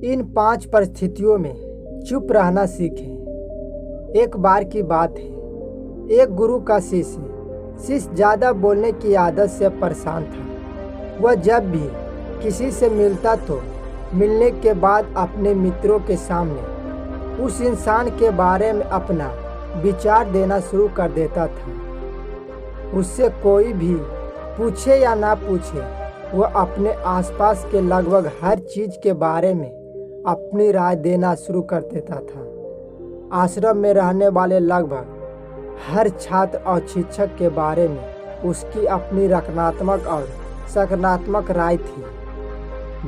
इन 5 परिस्थितियों में चुप रहना सीखें। एक बार की बात है, एक गुरु का शिष्य ज़्यादा बोलने की आदत से परेशान था। वह जब भी किसी से मिलता तो मिलने के बाद अपने मित्रों के सामने उस इंसान के बारे में अपना विचार देना शुरू कर देता था। उससे कोई भी पूछे या ना पूछे, वह अपने आसपास के लगभग हर चीज़ के बारे में अपनी राय देना शुरू कर देता था। आश्रम में रहने वाले लगभग हर छात्र और शिक्षक के बारे में उसकी अपनी रचनात्मक और सकारात्मक राय थी,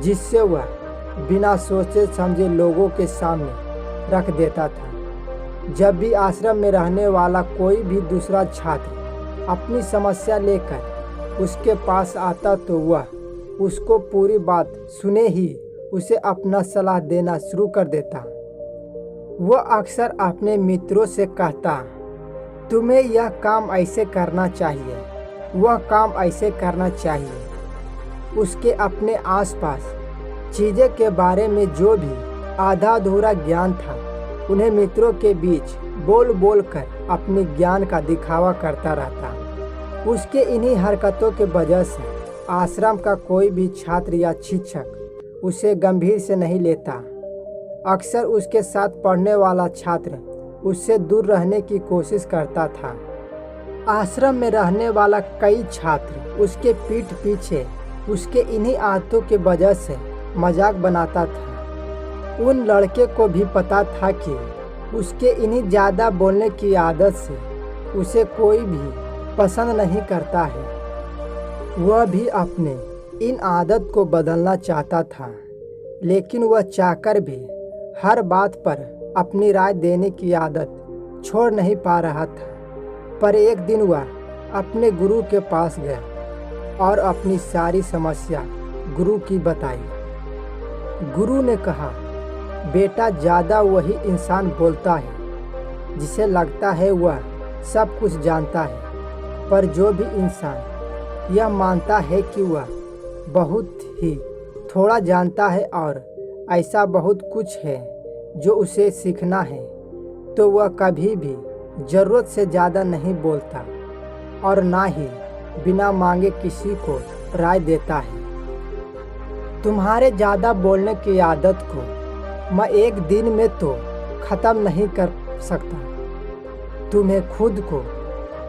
जिससे वह बिना सोचे समझे लोगों के सामने रख देता था। जब भी आश्रम में रहने वाला कोई भी दूसरा छात्र अपनी समस्या लेकर उसके पास आता तो वह उसको पूरी बात सुने ही उसे अपना सलाह देना शुरू कर देता। वह अक्सर अपने मित्रों से कहता, तुम्हें यह काम ऐसे करना चाहिए, वह काम ऐसे करना चाहिए। उसके अपने आसपास चीज़ें के बारे में जो भी आधा अधूरा ज्ञान था, उन्हें मित्रों के बीच बोल बोल कर अपने ज्ञान का दिखावा करता रहता। उसके इन्हीं हरकतों के वजह से आश्रम का कोई भी छात्र या शिक्षक उसे गंभीर से नहीं लेता। अक्सर उसके साथ पढ़ने वाला छात्र उससे दूर रहने की कोशिश करता था। आश्रम में रहने वाला कई छात्र उसके पीठ पीछे उसके इन्हीं आदतों के वजह से मजाक बनाता था। उन लड़के को भी पता था कि उसके इन्हीं ज़्यादा बोलने की आदत से उसे कोई भी पसंद नहीं करता है। वह भी अपने इन आदत को बदलना चाहता था, लेकिन वह चाहकर भी हर बात पर अपनी राय देने की आदत छोड़ नहीं पा रहा था। पर एक दिन वह अपने गुरु के पास गया और अपनी सारी समस्या गुरु की बताई। गुरु ने कहा, बेटा, ज़्यादा वही इंसान बोलता है जिसे लगता है वह सब कुछ जानता है, पर जो भी इंसान यह मानता है कि वह बहुत ही थोड़ा जानता है और ऐसा बहुत कुछ है जो उसे सीखना है, तो वह कभी भी ज़रूरत से ज़्यादा नहीं बोलता और ना ही बिना मांगे किसी को राय देता है। तुम्हारे ज़्यादा बोलने की आदत को मैं एक दिन में तो ख़त्म नहीं कर सकता। तुम्हें खुद को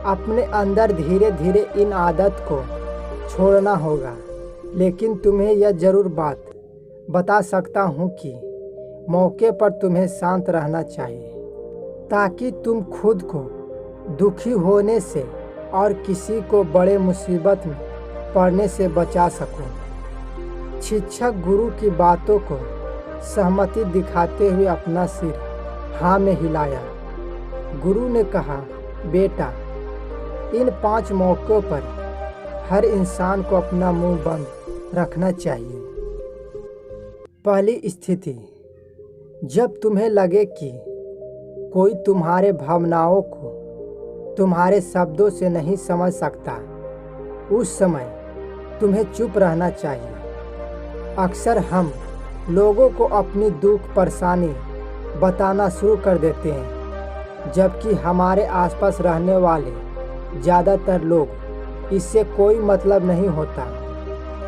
अपने अंदर धीरे धीरे इन आदत को छोड़ना होगा, लेकिन तुम्हें यह ज़रूर बात बता सकता हूँ कि मौके पर तुम्हें शांत रहना चाहिए, ताकि तुम खुद को दुखी होने से और किसी को बड़े मुसीबत में पड़ने से बचा सको। शिक्षक गुरु की बातों को सहमति दिखाते हुए अपना सिर हाँ में हिलाया। गुरु ने कहा, बेटा, इन 5 मौक़ों पर हर इंसान को अपना मुंह बंद रखना चाहिए। पहली स्थिति, जब तुम्हें लगे कि कोई तुम्हारे भावनाओं को तुम्हारे शब्दों से नहीं समझ सकता, उस समय तुम्हें चुप रहना चाहिए। अक्सर हम लोगों को अपनी दुख परेशानी बताना शुरू कर देते हैं, जबकि हमारे आसपास रहने वाले ज़्यादातर लोग इससे कोई मतलब नहीं होता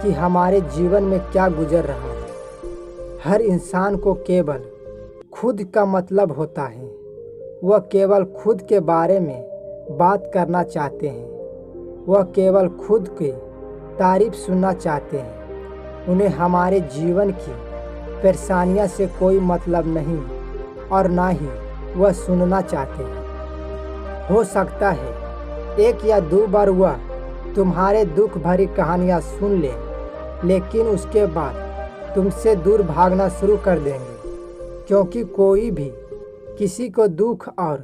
कि हमारे जीवन में क्या गुजर रहा है। हर इंसान को केवल खुद का मतलब होता है। वह केवल खुद के बारे में बात करना चाहते हैं। वह केवल खुद की तारीफ सुनना चाहते हैं। उन्हें हमारे जीवन की परेशानियों से कोई मतलब नहीं और ना ही वह सुनना चाहते हैं। हो सकता है 1 या 2 बार वह तुम्हारे दुख भरी कहानियाँ सुन ले, लेकिन उसके बाद तुमसे दूर भागना शुरू कर देंगे, क्योंकि कोई भी किसी को दुख और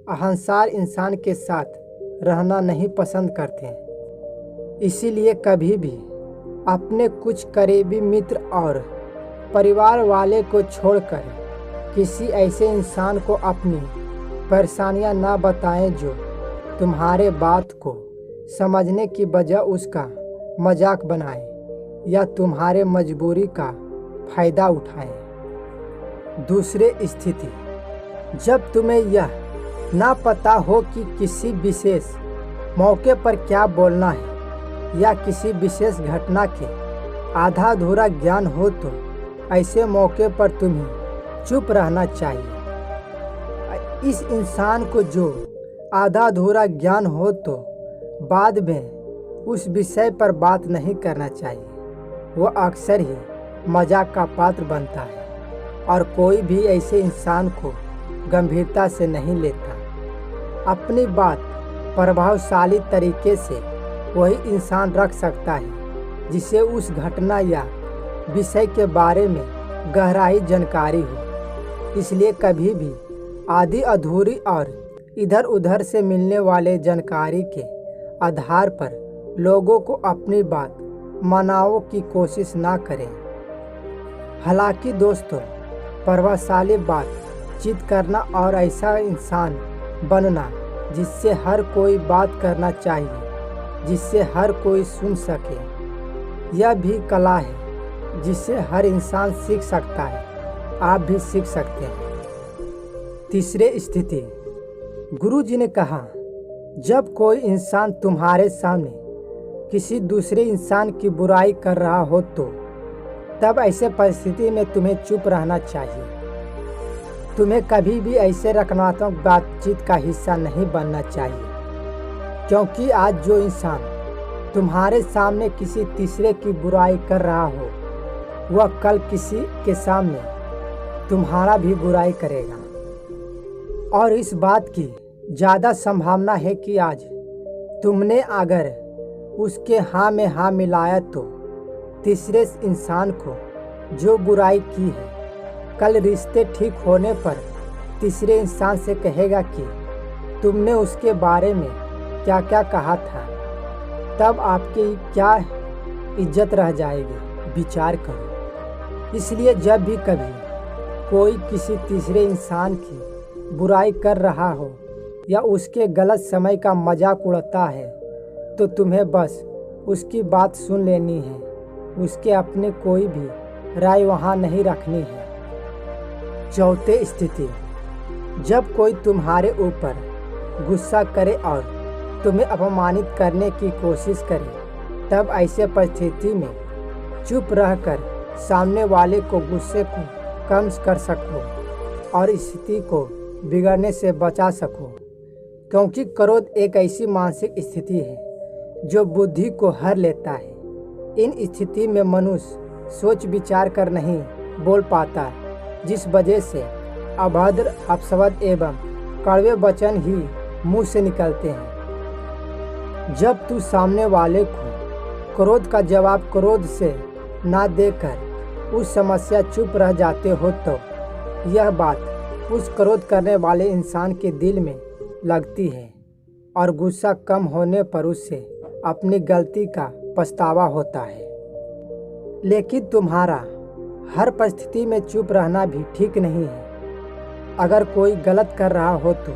अहंकार इंसान के साथ रहना नहीं पसंद करते। इसीलिए कभी भी अपने कुछ करीबी मित्र और परिवार वाले को छोड़कर किसी ऐसे इंसान को अपनी परेशानियां ना बताएं जो तुम्हारे बात को समझने की बजाय उसका मजाक बनाए या तुम्हारे मजबूरी का फ़ायदा उठाएं। दूसरे स्थिति, जब तुम्हें यह ना पता हो कि किसी विशेष मौके पर क्या बोलना है या किसी विशेष घटना के आधा अधूरा ज्ञान हो तो ऐसे मौके पर तुम्हें चुप रहना चाहिए। इस इंसान को जो आधा अधूरा ज्ञान हो तो बाद में उस विषय पर बात नहीं करना चाहिए। वह अक्सर ही मजाक का पात्र बनता है और कोई भी ऐसे इंसान को गंभीरता से नहीं लेता। अपनी बात प्रभावशाली तरीके से वही इंसान रख सकता है जिसे उस घटना या विषय के बारे में गहराई जानकारी हो। इसलिए कभी भी आधी अधूरी और इधर उधर से मिलने वाले जानकारी के आधार पर लोगों को अपनी बात मनाने की कोशिश ना करें। हालांकि दोस्तों, प्रभावशाली बातचीत करना और ऐसा इंसान बनना जिससे हर कोई बात करना चाहिए, जिससे हर कोई सुन सके, यह भी कला है जिसे हर इंसान सीख सकता है। आप भी सीख सकते हैं। तीसरे स्थिति, गुरुजी ने कहा, जब कोई इंसान तुम्हारे सामने किसी दूसरे इंसान की बुराई कर रहा हो तो तब ऐसे परिस्थिति में तुम्हें चुप रहना चाहिए। तुम्हें कभी भी ऐसे रचनात्मक बातचीत का हिस्सा नहीं बनना चाहिए, क्योंकि आज जो इंसान तुम्हारे सामने किसी तीसरे की बुराई कर रहा हो वह कल किसी के सामने तुम्हारा भी बुराई करेगा। और इस बात की ज़्यादा संभावना है कि आज तुमने अगर उसके हाँ में हाँ मिलाया तो तीसरे इंसान को जो बुराई की है कल रिश्ते ठीक होने पर तीसरे इंसान से कहेगा कि तुमने उसके बारे में क्या क्या कहा था, तब आपकी क्या इज्जत रह जाएगी। विचार करो। इसलिए जब भी कभी कोई किसी तीसरे इंसान की बुराई कर रहा हो या उसके गलत समय का मजाक उड़ाता है तो तुम्हें बस उसकी बात सुन लेनी है, उसके अपने कोई भी राय वहाँ नहीं रखनी है। चौथे स्थिति, जब कोई तुम्हारे ऊपर गुस्सा करे और तुम्हें अपमानित करने की कोशिश करे तब ऐसे परिस्थिति में चुप रहकर सामने वाले को गुस्से को कम कर सको और स्थिति को बिगड़ने से बचा सको। क्योंकि क्रोध एक ऐसी मानसिक स्थिति है जो बुद्धि को हर लेता है। इन स्थिति में मनुष्य सोच विचार कर नहीं बोल पाता, जिस वजह से अभद्र अपशब्द एवं कड़वे वचन ही मुंह से निकलते हैं। जब तू सामने वाले को क्रोध का जवाब क्रोध से ना देकर उस समस्या चुप रह जाते हो तो यह बात उस क्रोध करने वाले इंसान के दिल में लगती है और गुस्सा कम होने पर उससे अपनी गलती का पछतावा होता है। लेकिन तुम्हारा हर परिस्थिति में चुप रहना भी ठीक नहीं है। अगर कोई गलत कर रहा हो तो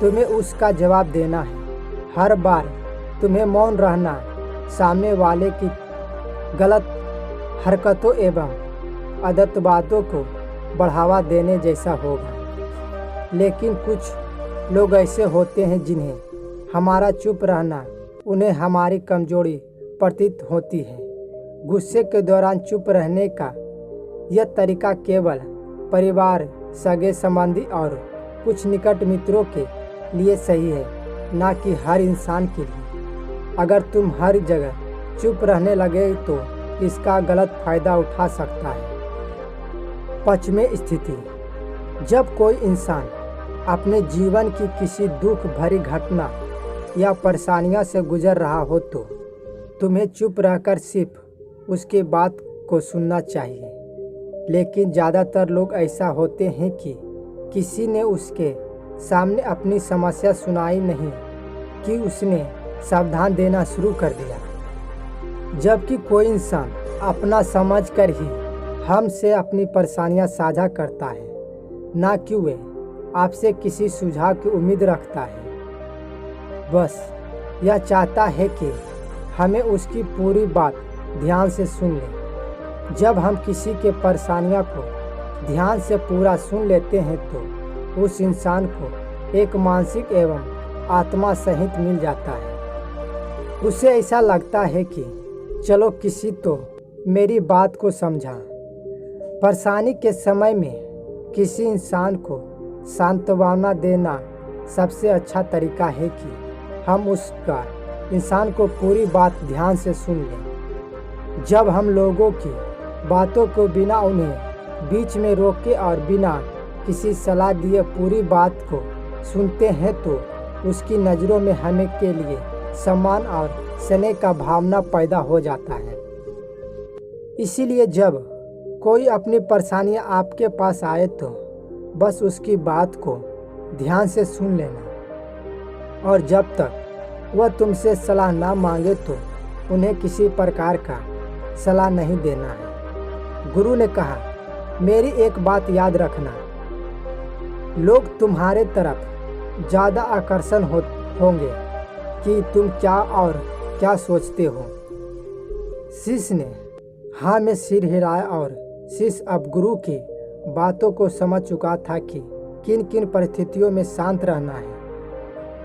तुम्हें उसका जवाब देना है। हर बार तुम्हें मौन रहना सामने वाले की गलत हरकतों एवं आदतवादों को बढ़ावा देने जैसा होगा। लेकिन कुछ लोग ऐसे होते हैं जिन्हें हमारा चुप रहना उन्हें हमारी कमजोरी प्रतीत होती है। गुस्से के दौरान चुप रहने का यह तरीका केवल परिवार, सगे संबंधी और कुछ निकट मित्रों के लिए सही है, ना कि हर इंसान के लिए। अगर तुम हर जगह चुप रहने लगे तो इसका गलत फायदा उठा सकता है। पांचवें स्थिति, जब कोई इंसान अपने जीवन की किसी दुख भरी घटना या परेशानियों से गुजर रहा हो तो तुम्हें चुप रहकर सिर्फ उसकी बात को सुनना चाहिए। लेकिन ज़्यादातर लोग ऐसा होते हैं कि किसी ने उसके सामने अपनी समस्या सुनाई नहीं कि उसने सावधान देना शुरू कर दिया। जबकि कोई इंसान अपना समझकर ही हमसे अपनी परेशानियां साझा करता है, ना कि वह आपसे किसी सुझाव की उम्मीद रखता है। बस यह चाहता है कि हमें उसकी पूरी बात ध्यान से सुन लें। जब हम किसी के परेशानियों को ध्यान से पूरा सुन लेते हैं तो उस इंसान को एक मानसिक एवं आत्मा सहित मिल जाता है। उसे ऐसा लगता है कि चलो किसी तो मेरी बात को समझा। परेशानी के समय में किसी इंसान को सांत्वना देना सबसे अच्छा तरीका है कि हम उसका इंसान को पूरी बात ध्यान से सुन लें। जब हम लोगों की बातों को बिना उन्हें बीच में रोके और बिना किसी सलाह दिए पूरी बात को सुनते हैं तो उसकी नज़रों में हमें के लिए सम्मान और स्नेह का भावना पैदा हो जाता है। इसीलिए जब कोई अपनी परेशानियां आपके पास आए तो बस उसकी बात को ध्यान से सुन लेना और जब तक वह तुमसे सलाह ना मांगे तो उन्हें किसी प्रकार का सलाह नहीं देना है। गुरु ने कहा, मेरी एक बात याद रखना, लोग तुम्हारे तरफ ज़्यादा आकर्षण होंगे कि तुम क्या और क्या सोचते हो। शिष्य ने हाँ में सिर हिलाया और शिष्य अब गुरु की बातों को समझ चुका था कि किन किन परिस्थितियों में शांत रहना है।